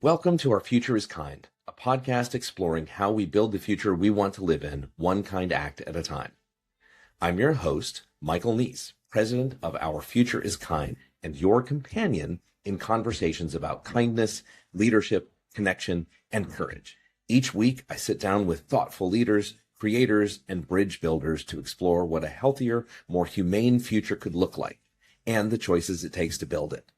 Welcome to Our Future is Kind, a podcast exploring how we build the future we want to live in, one kind act at a time. I'm your host, Michael Neece, president of Our Future is Kind, and your companion in conversations about kindness, leadership, connection, and courage. Each week, I sit down with thoughtful leaders, creators, and bridge builders to explore what a healthier, more humane future could look like, and the choices it takes to build it.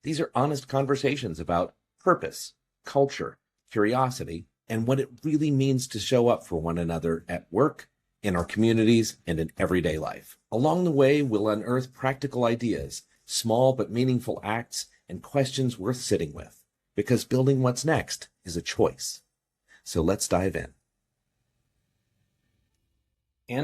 These are honest conversations about purpose, culture, curiosity, and what it really means to show up for one another at work, in our communities, and in everyday life. Along the way, we'll unearth practical ideas, small but meaningful acts, and questions worth sitting with, because building what's next is a choice. So let's dive in.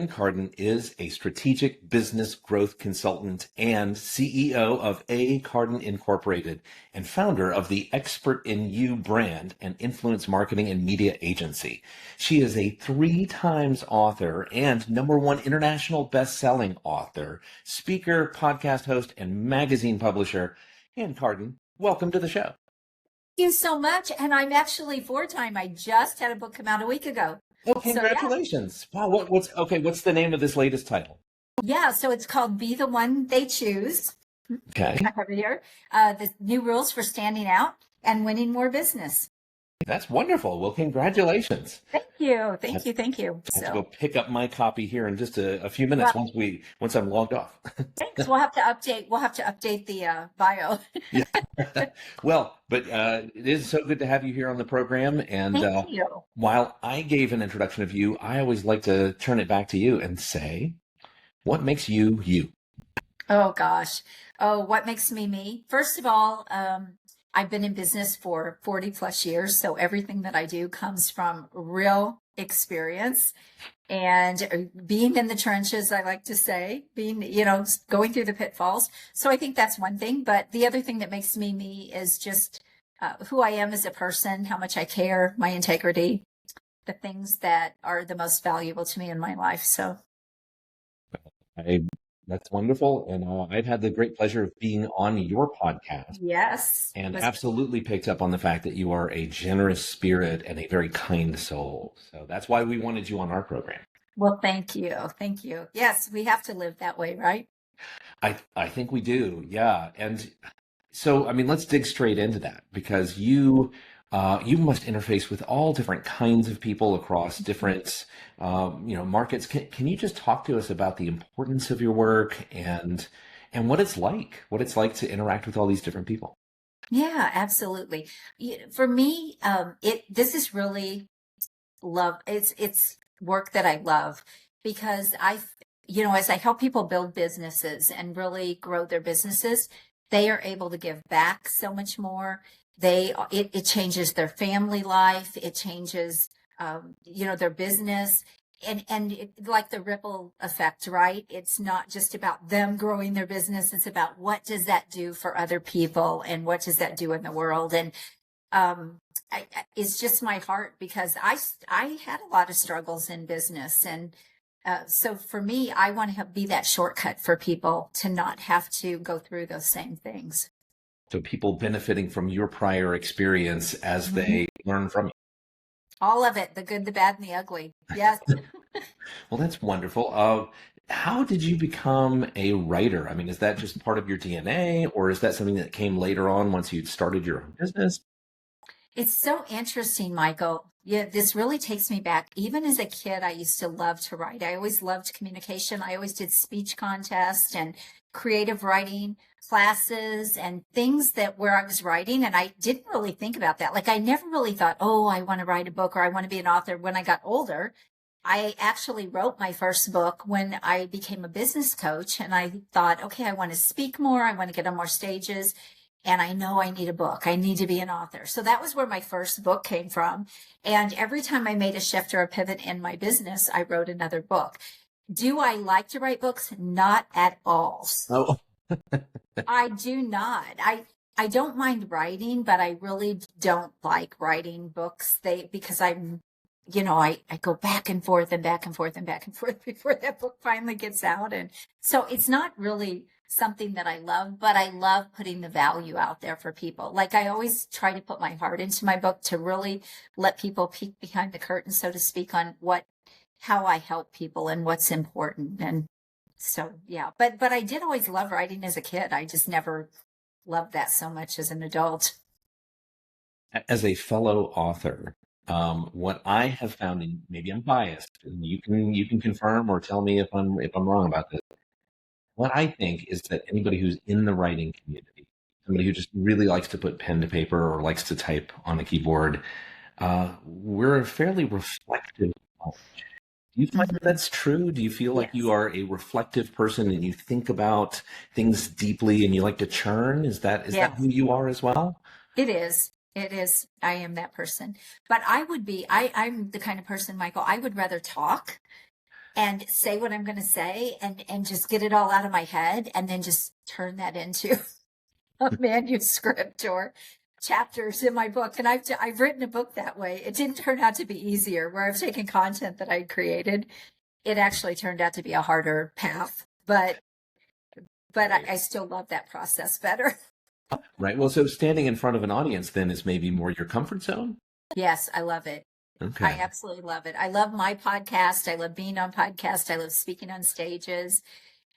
Carden is a strategic business growth consultant and CEO of Carden Incorporated and founder of the Expert in You brand and influence marketing and media agency. She is a 3-time author and #1 international best-selling author, speaker, podcast host, and magazine publisher. Carden, welcome to the show. Thank you so much. And I'm actually 4-time. I just had a book come out a week ago. Oh, congratulations. So, yeah. Wow. What's the name of this latest title? Yeah. So it's called Be the One They Choose. Okay. I have it here. The new rules for standing out and winning more business. That's wonderful. Well, congratulations. Thank you. Thank you. I have to go pick up my copy here in just a few minutes once I'm logged off. Thanks. We'll have to update the bio. Yeah. Well, but it is so good to have you here on the program. And Thank you. While I gave an introduction of you, I always like to turn it back to you and say, what makes you you? Oh gosh. Oh, what makes me me? First of all, I've been in business for 40 plus years. So everything that I do comes from real experience and being in the trenches, I like to say, going through the pitfalls. So I think that's one thing. But the other thing that makes me me is just who I am as a person, how much I care, my integrity, the things that are the most valuable to me in my life. So that's wonderful. And I've had the great pleasure of being on your podcast. Yes. And absolutely picked up on the fact that you are a generous spirit and a very kind soul. So that's why we wanted you on our program. Well, thank you. Thank you. Yes, we have to live that way, right? I think we do. Yeah. And so, let's dig straight into that because you must interface with all different kinds of people across different, markets. Can you just talk to us about the importance of your work and what it's like to interact with all these different people? Yeah, absolutely. For me, this is really love. It's work that I love because as I help people build businesses and really grow their businesses, they are able to give back so much more. It changes their family life. It changes, their business and like the ripple effect, right? It's not just about them growing their business. It's about what does that do for other people and what does that do in the world? And, it's just my heart because I had a lot of struggles in business. And, so for me, I want to be that shortcut for people to not have to go through those same things. So people benefiting from your prior experience as they learn from you. All of it, the good, the bad, and the ugly. Yes. Well, that's wonderful. How did you become a writer? Is that just part of your DNA or is that something that came later on once you'd started your own business? It's so interesting, Michael. Yeah, this really takes me back. Even as a kid, I used to love to write. I always loved communication. I always did speech contests and creative writing classes and things where I was writing. And I didn't really think about that. Like I never really thought, oh, I want to write a book or I want to be an author. When I got older, I actually wrote my first book when I became a business coach. And I thought, okay, I want to speak more. I want to get on more stages. And I know I need a book. I need to be an author. So that was where my first book came from. And every time I made a shift or a pivot in my business, I wrote another book. Do I like to write books? Not at all. Oh. I do not. I don't mind writing, but I really don't like writing books. Because I'm, I go back and forth and back and forth and back and forth before that book finally gets out. And so it's not really something that I love, but I love putting the value out there for people. Like I always try to put my heart into my book to really let people peek behind the curtain, so to speak, on how I help people and what's important. And so, yeah, but I did always love writing as a kid. I just never loved that so much as an adult. As a fellow author, what I have found, and maybe I'm biased, and you can confirm or tell me if I'm wrong about this. What I think is that anybody who's in the writing community, somebody who just really likes to put pen to paper or likes to type on a keyboard, we're a fairly reflective bunch. Do you find that that's true? Do you feel like Yes, you are a reflective person and you think about things deeply and you like to churn? Is that yes, who you are as well? it is. It is. I am that person. But I'm the kind of person, Michael, I would rather talk and say what I'm going to say and just get it all out of my head and then just turn that into a manuscript or chapters in my book. And I've written a book that way. It didn't turn out to be easier, where I've taken content that I created. It actually turned out to be a harder path, but I still love that process better. Right. Well, so standing in front of an audience then is maybe more your comfort zone? Yes, I love it. I Okay. absolutely love it. I love my podcast. I love being on podcasts. I love speaking on stages.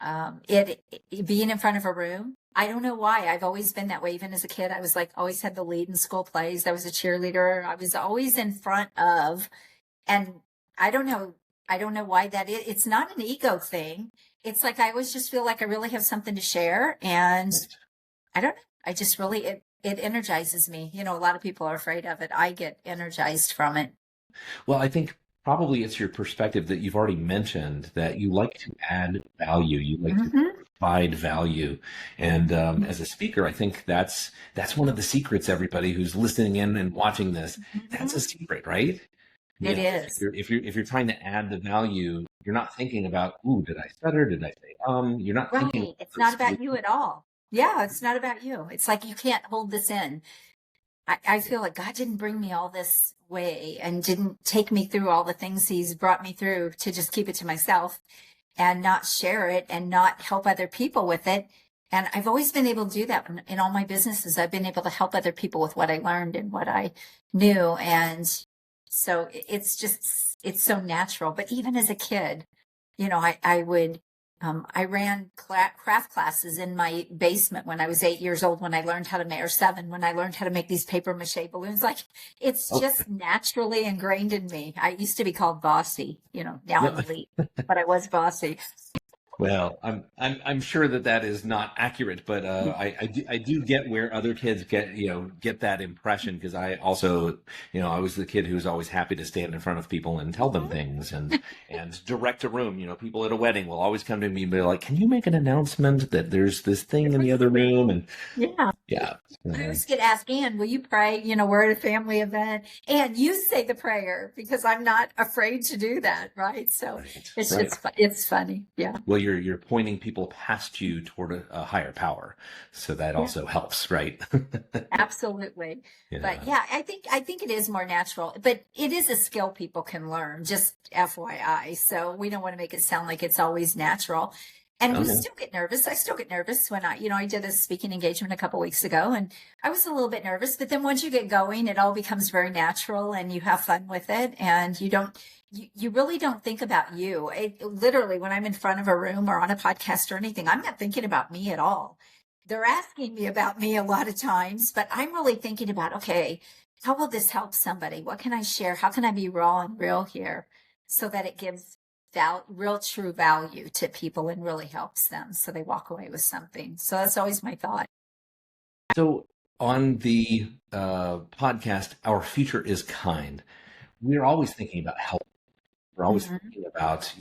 Being in front of a room. I don't know why. I've always been that way. Even as a kid, I was like always had the lead in school plays. I was a cheerleader. I was always in front of, and I don't know. I don't know why that is. It's not an ego thing. It's like I always just feel like I really have something to share, and I don't know. I just really it energizes me. A lot of people are afraid of it. I get energized from it. Well, I think probably it's your perspective that you've already mentioned that you like to add value, you like to Hmm. provide value, and as a speaker, I think that's one of the secrets. Everybody who's listening in and watching this, that's a Hmm. secret, right? It If is. you're trying to add the value, you're not thinking about, ooh, did I stutter? Did I say You're not thinking Right. It's not about you at all. Yeah, it's not about you. It's like you can't hold this in. I feel like God didn't bring me all this way and didn't take me through all the things he's brought me through to just keep it to myself and not share it and not help other people with it. And I've always been able to do that in all my businesses. I've been able to help other people with what I learned and what I knew. And so it's so natural. But even as a kid, I ran craft classes in my basement when I was 8 years old, when I learned how to make, or seven, when I learned how to make these paper mache balloons. Like it's oh just naturally ingrained in me. I used to be called bossy, now I'm no. elite, but I was bossy. Well, I'm sure that is not accurate, but I do get where other kids get that impression, because I also, I was the kid who was always happy to stand in front of people and tell them Mhm. things and direct a room. People at a wedding will always come to me and be like, "Can you make an announcement that there's this thing in the other room?" And Yeah. yeah, I always get asked, Ann, will you pray? We're at a family event and you say the prayer, because I'm not afraid to do that. Right. So right, it's right. just, it's funny. Yeah. Well, you're pointing people past you toward a higher power, so that Yeah. also helps, right? Absolutely. But Yeah. yeah, I think it is more natural, but it is a skill people can learn, just FYI. So we don't want to make it sound like it's always natural. And we Okay. still get nervous. I still get nervous when I did a speaking engagement a couple weeks ago, and I was a little bit nervous, but then once you get going, it all becomes very natural and you have fun with it, and you really don't think about you. Literally, when I'm in front of a room or on a podcast or anything, I'm not thinking about me at all. They're asking me about me a lot of times, but I'm really thinking about, okay, how will this help somebody? What can I share? How can I be raw and real here so that it gives real true value to people and really helps them so they walk away with something. So that's always my thought. So on the podcast, Our Future is Kind, we're always thinking about help. We're always Mhm. thinking about,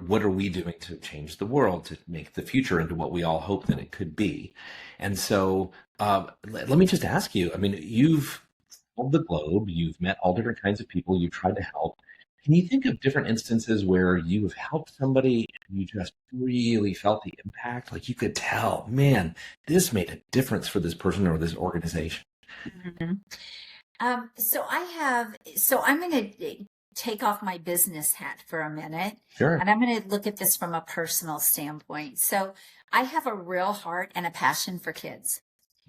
what are we doing to change the world, to make the future into what we all hope that it could be. And so let me just ask you, I mean, you've traveled the globe, you've met all different kinds of people, you've tried to help. Can you think of different instances where you've helped somebody and you just really felt the impact? Like you could tell, man, this made a difference for this person or this organization. Mhm. So I'm going to take off my business hat for a minute. Sure. And I'm going to look at this from a personal standpoint. So I have a real heart and a passion for kids.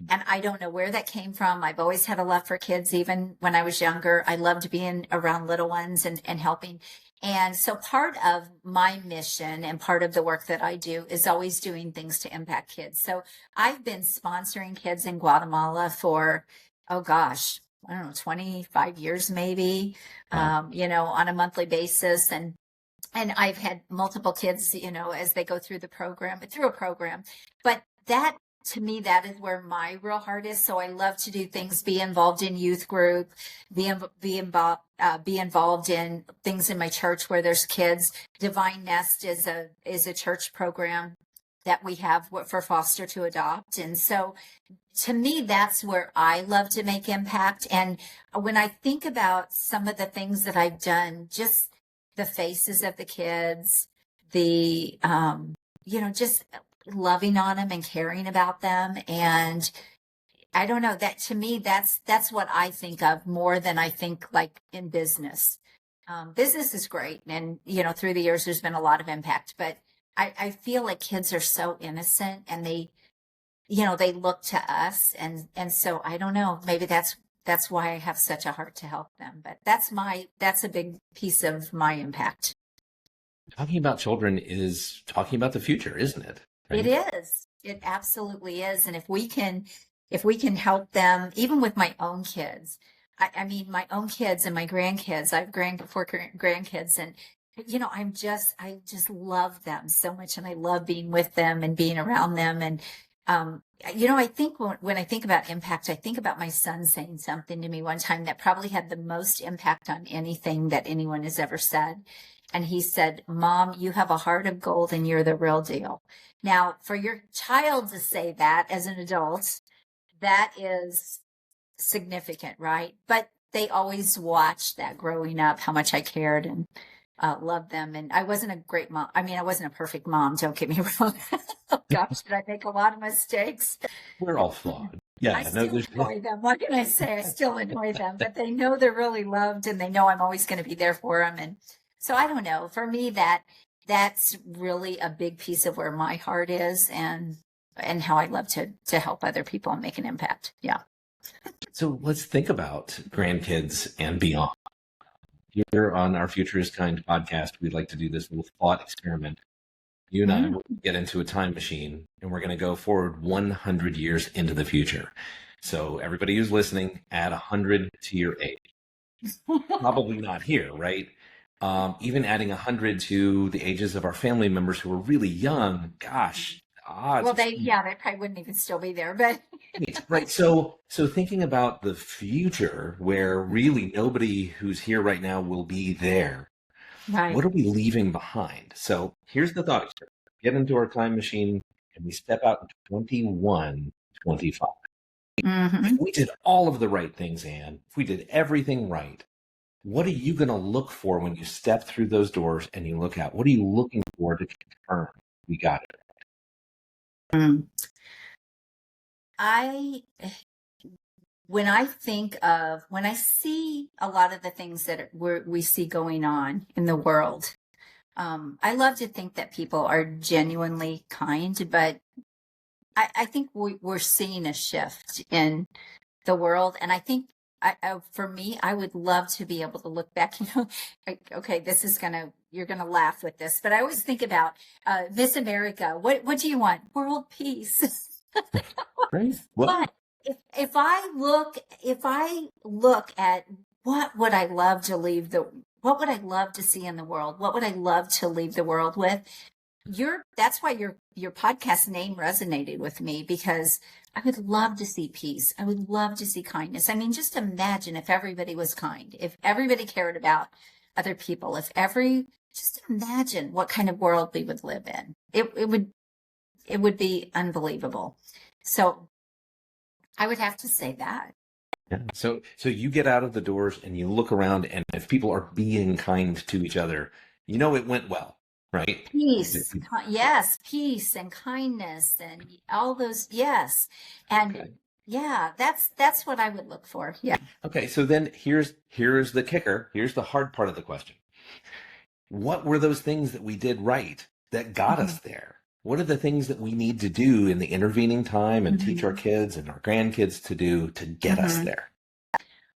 And I don't know where that came from. I've always had a love for kids, even when I was younger. I loved being around little ones and helping. And so part of my mission and part of the work that I do is always doing things to impact kids. So I've been sponsoring kids in Guatemala for, oh gosh, I don't know, 25 years maybe, on a monthly basis. And I've had multiple kids, as they go through a program. But that, to me, that is where my real heart is. So I love to do things, be involved in youth group, be involved in things in my church where there's kids. Divine Nest is a church program that we have for foster to adopt. And so to me, that's where I love to make impact. And when I think about some of the things that I've done, just the faces of the kids, just loving on them and caring about them. And I don't know, that to me, that's what I think of more than I think like in business. Business is great. And, through the years, there's been a lot of impact, but I feel like kids are so innocent and they look to us. And so I don't know, maybe that's why I have such a heart to help them. But that's a big piece of my impact. Talking about children is talking about the future, isn't it? Right? It is. It absolutely is. And if we can help them, even with my own kids, I mean, my own kids and my grandkids, I have four grandkids, and, I just love them so much. And I love being with them and being around them. And, I think when I think about impact, I think about my son saying something to me one time that probably had the most impact on anything that anyone has ever said. And he said, "Mom, you have a heart of gold and you're the real deal." Now, for your child to say that as an adult, that is significant, right? But they always watched that growing up, how much I cared and loved them. And I wasn't a great mom. I mean, I wasn't a perfect mom. Don't get me wrong. Oh, gosh, did I make a lot of mistakes? We're all flawed. Yeah, I still annoy them. What can I say? I still annoy them, but they know they're really loved and they know I'm always going to be there for them. And so I don't know. For me, that's really a big piece of where my heart is and how I love to help other people and make an impact. Yeah. So let's think about grandkids and beyond. Here on our Future is Kind podcast, we'd like to do this little thought experiment. You and I will get into a time machine and we're going to go forward 100 years into the future. So everybody who's listening, add 100 to your age. Probably not here, right? Even adding 100 to the ages of our family members who are really young, gosh, odds. Well, they probably wouldn't even still be there, but right. So thinking about the future where really nobody who's here right now will be there. Right. What are we leaving behind? So here's the thought experiment. Get into our time machine and we step out in 2125. Mm-hmm. If we did all of the right things, Anne, if we did everything right, what are you going to look for when you step through those doors and you look out? What are you looking for to confirm we got it right? When I see a lot of the things that we see going on in the world, I love to think that people are genuinely kind, but I think we're seeing a shift in the world. And I think for me, I would love to be able to look back, okay, you're going to laugh with this, but I always think about Miss America. What do you want? World peace. Right. Well, but if I look at what would I love to see in the world? What would I love to leave the world with? That's why your podcast name resonated with me, because I would love to see peace. I would love to see kindness. I mean, just imagine if everybody was kind, if everybody cared about other people, just imagine what kind of world we would live in. It would be unbelievable. So I would have to say that. Yeah. So you get out of the doors and you look around, and if people are being kind to each other, it went well, right? Peace. Yes. Peace and kindness and all those. Yes. And, okay. Yeah, that's what I would look for. Yeah. Okay, so then here's the kicker. Here's the hard part of the question. What were those things that we did right that got Mhm. us there? What are the things that we need to do in the intervening time and teach our Mhm. kids and our grandkids to do to get us Mhm. there?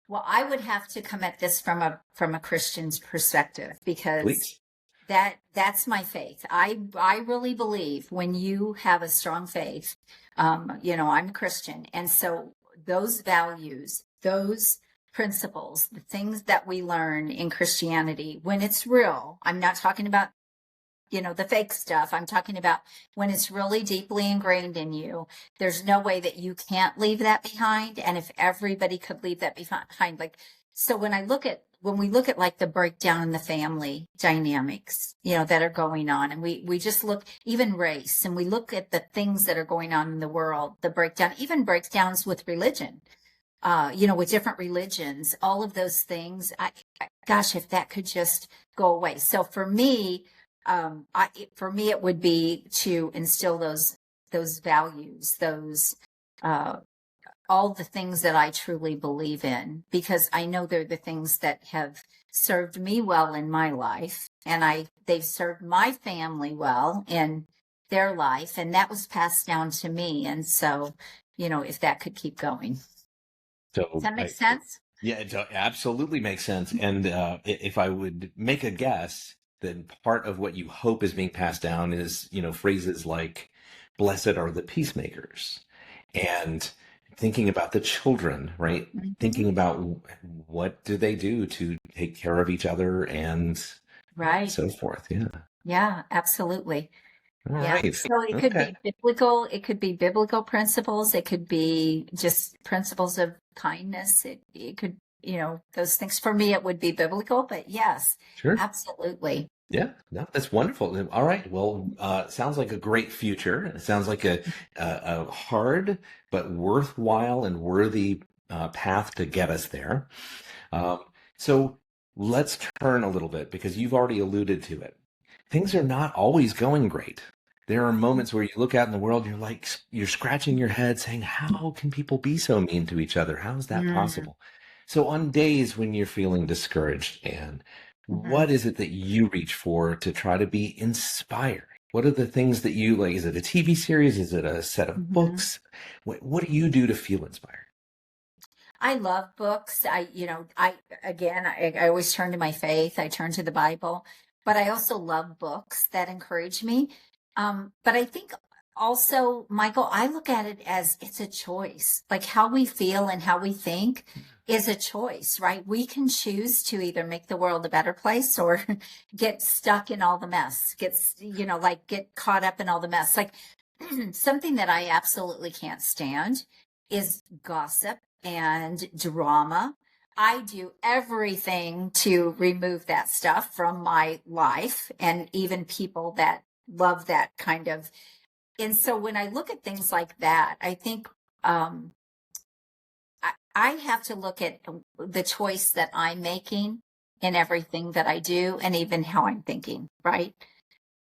Well, I would have to come at this from a Christian's perspective because Please. that's my faith. I really believe when you have a strong faith, I'm a Christian, and so those values, those principles, the things that we learn in Christianity, when it's real, I'm not talking about the fake stuff. I'm talking about when it's really deeply ingrained in you, there's no way that you can't leave that behind. And if everybody could leave that behind, like, so when we look at like the breakdown in the family dynamics, that are going on, and we just look even race, and we look at the things that are going on in the world, the breakdown, even breakdowns with religion, with different religions, all of those things. Gosh, if that could just go away. So for me, it would be to instill those values, those all the things that I truly believe in, because I know they're the things that have served me well in my life, and they've served my family well in their life, and that was passed down to me. And so, if that could keep going. Does So that make sense? yeah, it absolutely makes sense. And if I would make a guess, then part of what you hope is being passed down is, phrases like "Blessed are the peacemakers," and thinking about the children, right? Mhm. Thinking about what do they do to take care of each other and Right. so forth. Yeah. Yeah, absolutely. All Yeah. right. So it could Okay. be biblical. It could be biblical principles. It could be just principles of kindness. It could, those things. For me, it would be biblical, but yes, Sure. absolutely. Yeah, no, that's wonderful. All right. Well, sounds like a great future. It sounds like a hard but worthwhile and worthy path to get us there. Um, so let's turn a little bit because you've already alluded to it. Things are not always going great. There are moments where you look out in the world, you're scratching your head saying, how can people be so mean to each other? How is that Mm-hmm. possible? So on days when you're feeling discouraged, Anne, what is it that you reach for to try to be inspired? What are the things that you like? Is it a TV series? Is it a set of Mm-hmm. books? What do you do to feel inspired? I love books. I always turn to my faith. I turn to the Bible, but I also love books that encourage me. But I think also, Michael, I look at it as it's a choice. Like how we feel and how we think is a choice, right? We can choose to either make the world a better place or get stuck in all the mess, get caught up in all the mess. Like something that I absolutely can't stand is gossip and drama. I do everything to remove that stuff from my life and even people that love that kind of. And so when I look at things like that, I think um, I have to look at the choice that I'm making in everything that I do and even how I'm thinking, right?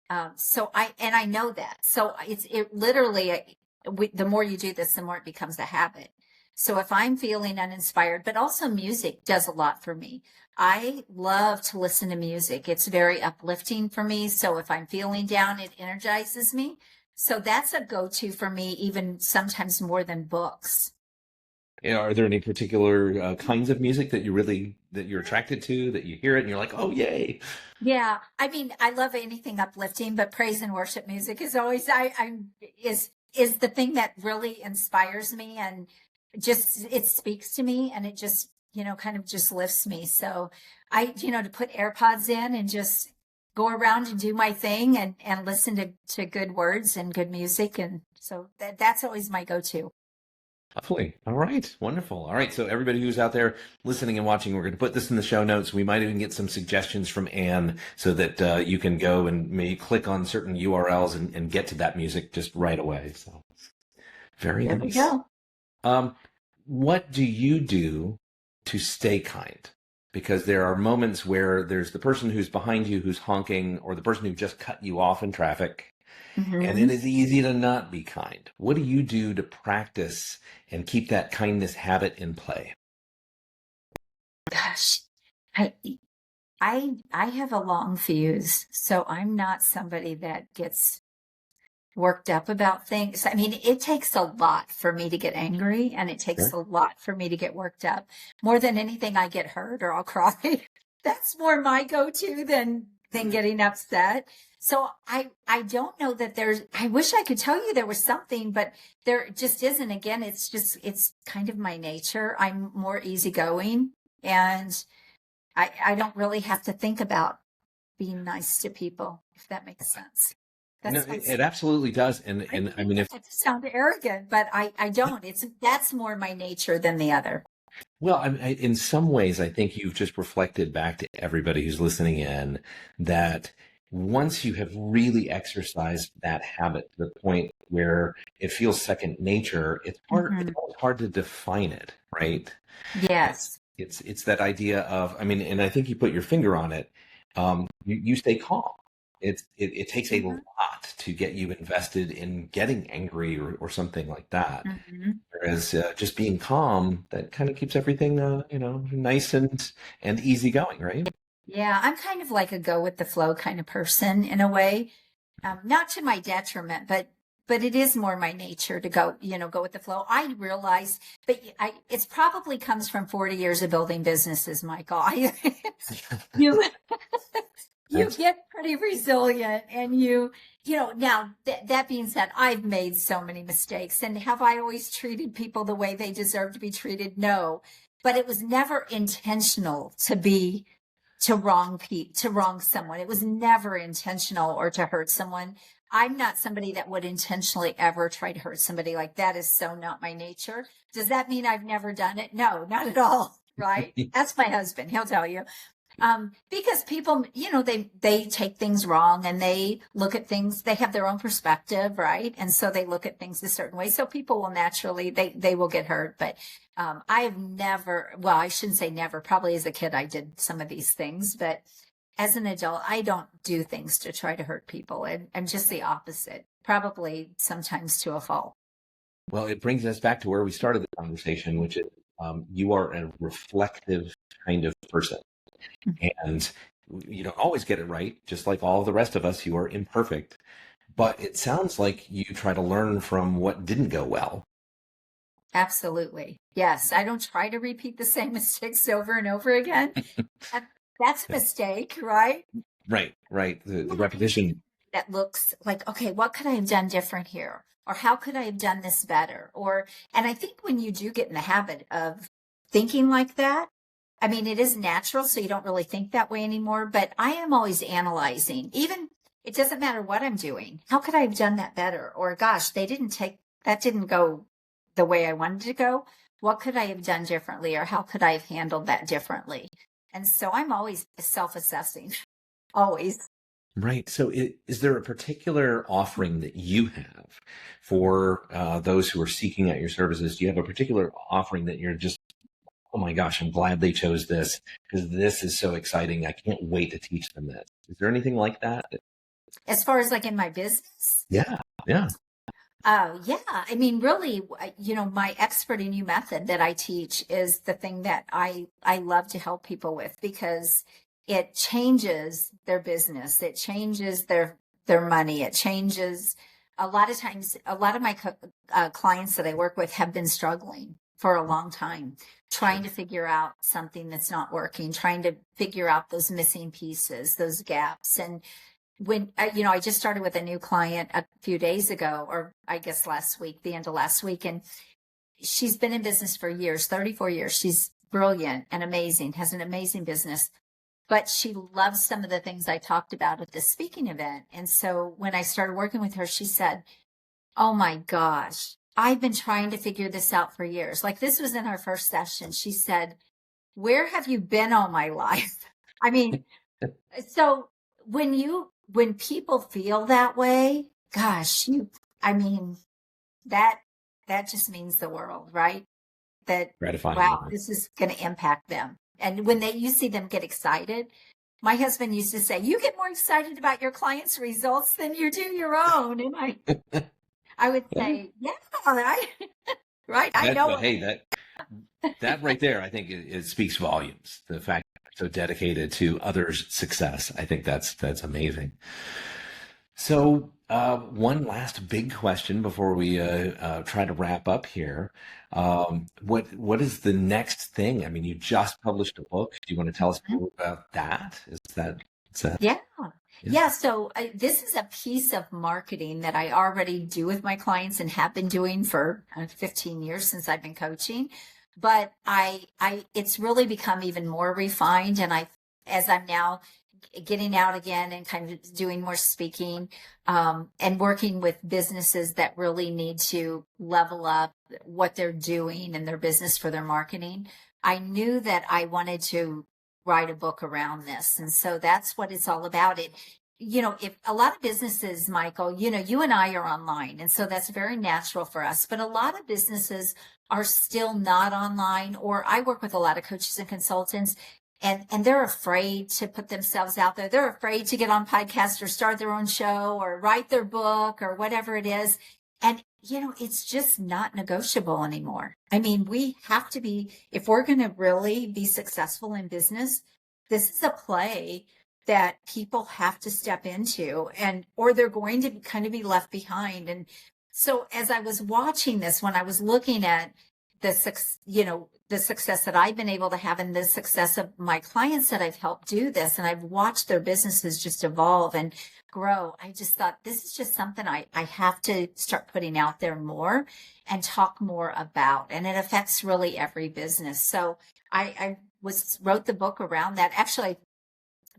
I know that. So it literally, the more you do this, the more it becomes a habit. So if I'm feeling uninspired, but also music does a lot for me. I love to listen to music. It's very uplifting for me. So if I'm feeling down, it energizes me. So that's a go-to for me, even sometimes more than books. Are there any particular kinds of music that you're attracted to, that you hear it and you're like, oh, yay? Yeah, I mean, I love anything uplifting, but praise and worship music is always is the thing that really inspires me, and just it speaks to me, and it just kind of just lifts me. So to put AirPods in and just go around and do my thing and listen to good words and good music, and so that's always my go-to. Lovely. All right. Wonderful. All right. So everybody who's out there listening and watching, we're going to put this in the show notes. We might even get some suggestions from Anne so that you can go and maybe click on certain URLs and get to that music just right away. So very There we nice. go. Um, what do you do to stay kind? Because there are moments where there's the person who's behind you who's honking, or the person who just cut you off in traffic, And it Hmm. is easy to not be kind. What do you do to practice and keep that kindness habit in play? Gosh, I I have a long fuse, so I'm not somebody that gets worked up about things. I mean, it takes a lot for me to get angry, and it takes Sure. a lot for me to get worked up. More than anything, I get hurt or I'll cry. That's more my go-to than getting upset. So I don't know that there's, I wish I could tell you there was something, but there just isn't. Again, it's kind of my nature. I'm more easygoing, and I don't really have to think about being nice to people, if that makes sense. That No, it, sounds, it absolutely does. I And I think mean, if that sound arrogant, but I don't. That's more my nature than the other. Well, in some ways, I think you've just reflected back to everybody who's listening in that once you have really exercised that habit to the point where it feels second nature, it's Hmm. always hard to define it, right? It's Yes. it's that idea of, I mean, and I think you put your finger on it. You stay calm. It takes a Hmm. lot to get you invested in getting angry or something like that. Hmm. Whereas just being calm, that kind of keeps everything, nice and easy going, right? Yeah, I'm kind of like a go with the flow kind of person in a way. Not to my detriment, but it is more my nature to go, go with the flow. I realize, but it's probably comes from 40 years of building businesses, Michael. You you That's get pretty resilient, and now that being said, I've made so many mistakes. And have I always treated people the way they deserve to be treated? No, but it was never intentional to wrong someone. It was never intentional or to hurt someone. I'm not somebody that would intentionally ever try to hurt somebody. Like, that is so not my nature. Does that mean I've never done it? No, not at all. Right? That's my husband. He'll tell you. Because people, they take things wrong, and they look at things, they have their own perspective, right? And so they look at things a certain way. So people will naturally, they will get hurt. But I have never, well, I shouldn't say never. Probably as a kid, I did some of these things, but as an adult, I don't do things to try to hurt people. And I'm just the opposite, probably sometimes to a fault. Well, it brings us back to where we started the conversation, which is you are a reflective kind of person, and you don't always get it right, just like all the rest of us. You are imperfect, but it sounds like you try to learn from what didn't go well. Absolutely. Yes. I don't try to repeat the same mistakes over and over again. That- That's a mistake, right? Right, right. The Yeah, I try to repetition. that looks like, okay, what could I have done different here? Or how could I have done this better? And I think when you do get in the habit of thinking like that, I mean, it is natural, so you don't really think that way anymore. But I am always analyzing, even it doesn't matter what I'm doing. How could I have done that better? Or gosh, that didn't go the way I wanted to go. What could I have done differently? Or how could I have handled that differently? And so I'm always self assessing, always. Right. So, is there a particular offering that you have for those who are seeking out your services? Do you have a particular offering that you're just, oh my gosh, I'm glad they chose this because this is so exciting. I can't wait to teach them this. Is there anything like that? As far as like in my business? Yeah. Yeah. Oh, yeah. I mean, really, my expert in you method that I teach is the thing that I love to help people with, because it changes their business. It changes their money. It changes a lot of times. A lot of my clients that I work with have been struggling for a long time, trying Sure. to figure out something that's not working, trying to figure out those missing pieces, those gaps. And when I just started with a new client a few days ago, or I guess last week, the end of last week, and she's been in business for years, 34 years. She's brilliant and amazing, has an amazing business, but she loves some of the things I talked about at this speaking event. And so when I started working with her, she said, "Oh my gosh, I've been trying to figure this out for years." Like, this was in our first session. She said, "Where have you been all my life?" I mean, so when people feel that way, gosh, I mean, that that just means the world, right? That, Gratifying. wow, Yeah. this is going to impact them. And when you see them get excited, my husband used to say, you get more excited about your clients' results than you do your own. And I would say, yeah, right. Right. I know. Hey, that right there, I think it speaks volumes. The fact that you're so dedicated to others' success. I think that's amazing. So, one last big question before we try to wrap up here. What is the next thing? I mean, you just published a book. Do you want to tell us more about that? Is that Yeah. yeah. Yeah. So this is a piece of marketing that I already do with my clients and have been doing for 15 years since I've been coaching. But it's really become even more refined. And as I'm now getting out again and kind of doing more speaking, and working with businesses that really need to level up what they're doing in their business for their marketing, I knew that I wanted to write a book around this. And so that's what it's all about. If a lot of businesses, Michael, you and I are online. And so that's very natural for us. But a lot of businesses are still not online, or I work with a lot of coaches and consultants, and they're afraid to put themselves out there. They're afraid to get on podcasts or start their own show or write their book or whatever it is. And, it's just not negotiable anymore. I mean, we have to be, if we're going to really be successful in business, this is a play that people have to step into, or they're going to kind of be left behind. And so as I was watching this, when I was looking at the success that I've been able to have and the success of my clients that I've helped do this, and I've watched their businesses just evolve and grow, I just thought this is just something I have to start putting out there more and talk more about. And it affects really every business. So I wrote the book around that. Actually,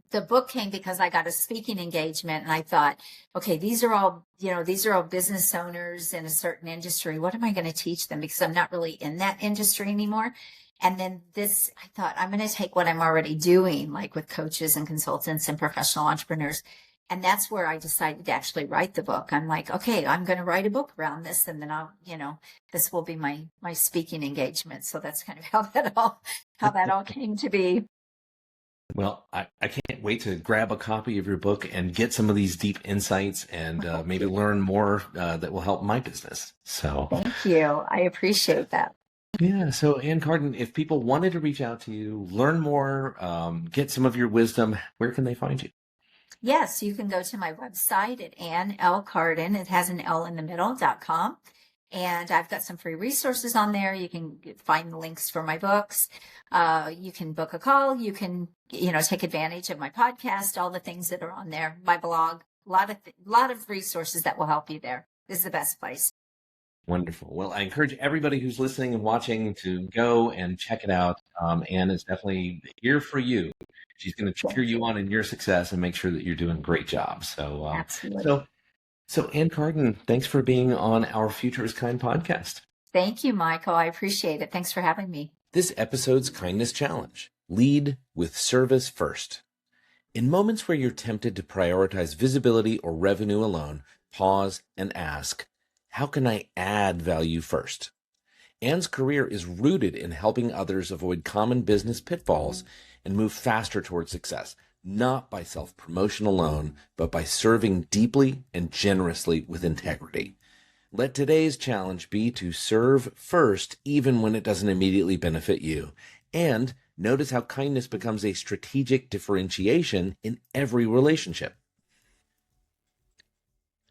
the book came because I got a speaking engagement, and I thought, okay, these are all business owners in a certain industry. What am I going to teach them? Because I'm not really in that industry anymore. And then I thought, I'm going to take what I'm already doing, like with coaches and consultants and professional entrepreneurs. And that's where I decided to actually write the book. I'm like, okay, I'm going to write a book around this, and then this will be my speaking engagement. So that's kind of how that all came to be. Well, I can't wait to grab a copy of your book and get some of these deep insights and maybe learn more that will help my business. So thank you. I appreciate that. Yeah. So Ann Carden, if people wanted to reach out to you, learn more, get some of your wisdom, where can they find you? Yes, you can go to my website at Ann L. Carden. It has an L in the middle.com. And I've got some free resources on there. You can find the links for my books. You can book a call. You can, take advantage of my podcast, all the things that are on there, my blog, a lot of resources that will help you there. This is the best place. Wonderful. Well, I encourage everybody who's listening and watching to go and check it out. Ann is definitely here for you. She's going to cheer you on in your success and make sure that you're doing a great job. So, absolutely. So Ann Carden, thanks for being on our Future is Kind podcast. Thank you, Michael. I appreciate it. Thanks for having me. This episode's kindness challenge: lead with service first. In moments where you're tempted to prioritize visibility or revenue alone, pause and ask, how can I add value first? Ann's career is rooted in helping others avoid common business pitfalls and move faster towards success, not by self-promotion alone, but by serving deeply and generously with integrity. Let today's challenge be to serve first, even when it doesn't immediately benefit you. And notice how kindness becomes a strategic differentiation in every relationship.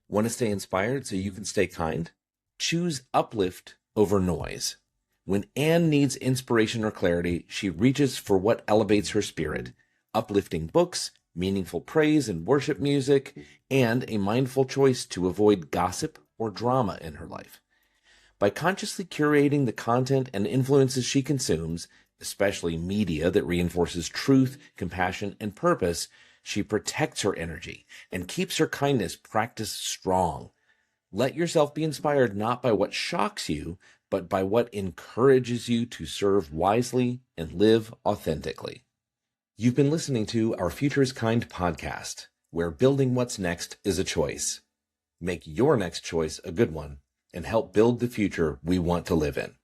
Want to stay inspired so you can stay kind? Choose uplift over noise. When Ann needs inspiration or clarity, she reaches for what elevates her spirit: uplifting books, meaningful praise and worship music, and a mindful choice to avoid gossip or drama in her life. By consciously curating the content and influences she consumes, especially media that reinforces truth, compassion, and purpose, she protects her energy and keeps her kindness practice strong. Let yourself be inspired not by what shocks you, but by what encourages you to serve wisely and live authentically. You've been listening to our Future is Kind podcast, where building what's next is a choice. Make your next choice a good one and help build the future we want to live in.